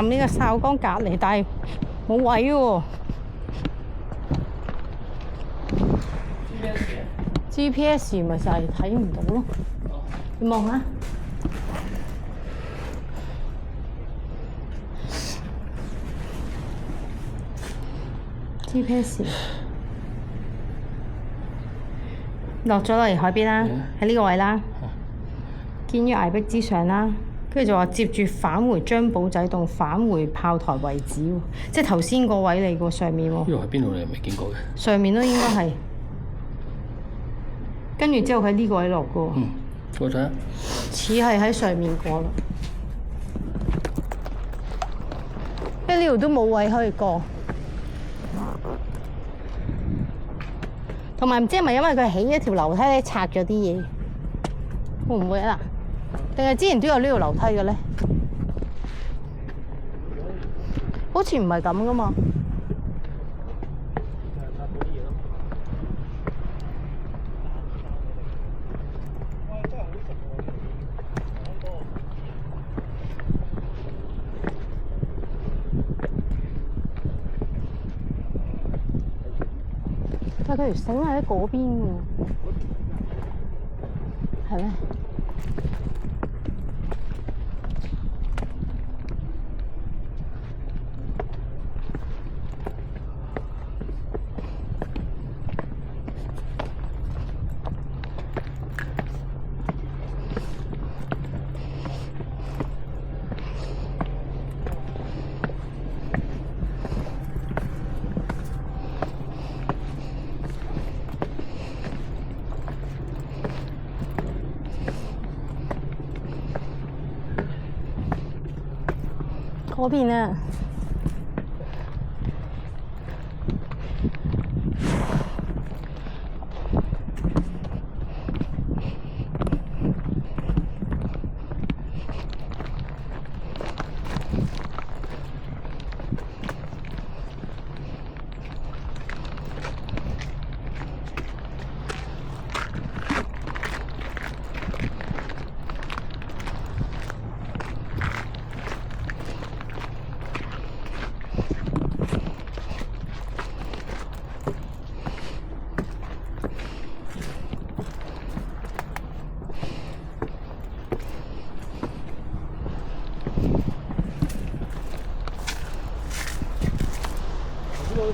呢個哨崗隔離，但係冇位喎。GPS 咪就係睇唔到咯。你望下。GPS 落咗落嚟海邊啦，喺呢個位啦，建於崖壁之上啦。跟住就話接住返回張保仔洞，返回炮台為止喎，即係頭先個位嚟喎，上面喎。呢度係邊度你未見過嘅？上面都應該係，跟住之後喺呢個位落嘅喎。我睇下。似係喺上面過啦，因為呢度都冇位可以過。同埋唔知係咪因為佢起一條樓梯咧，拆咗啲嘢，會唔會啊？定係之前都有呢條樓梯嘅咧？好似唔係咁噶嘛。但係佢條繩係喺嗰邊喎，係咩？嗰邊啊！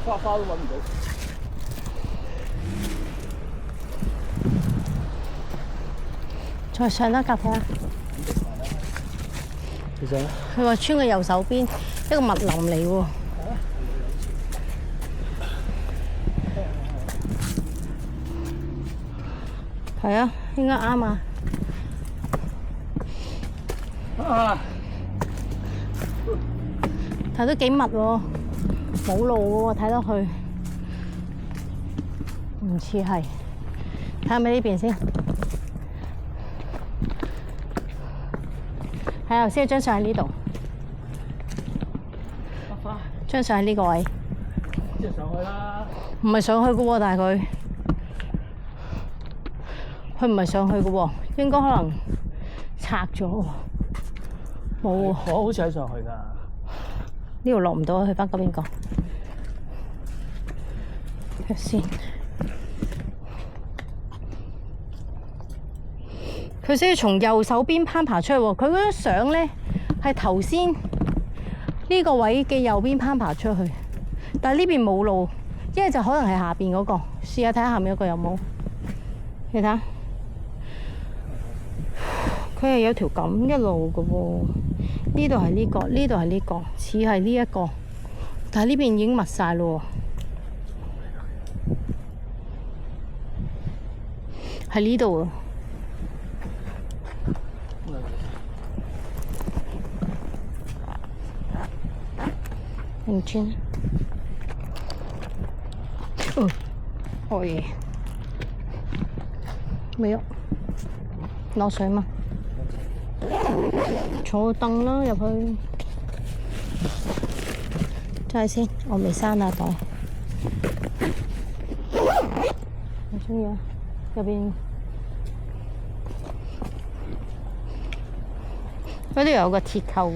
花花都揾唔到。再上啦，架睇下。其實佢話村嘅右手邊一個密林嚟喎。係啊，應該啱啊。但都幾密喎。冇路喎，睇落去唔似係。睇下咪呢邊先。係頭先張相喺呢度。張相喺呢個位。即係上去啦。唔係上去嘅喎，但係佢唔係上去嘅喎，應該可能拆咗喎。冇喎。我好似喺上去㗎。呢度落唔到，去翻嗰邊講。睇先，佢需要從右手邊攀爬出去喎。佢嗰張相咧係頭先呢個位嘅右邊攀爬出去，但係呢邊冇路，一係就可能係下邊嗰個。試下睇下下面嗰個有冇？你睇下，佢係有條咁嘅路嘅喎。呢度係呢個，呢度係呢個，似係呢一個，但係呢邊已經密晒咯喎，喺呢度啊！唔轉，可以，沒有，攞水嘛？坐凳啦，入去。睇下先，我未閂啊袋。我中意啊，入邊嗰度有個鐵扣。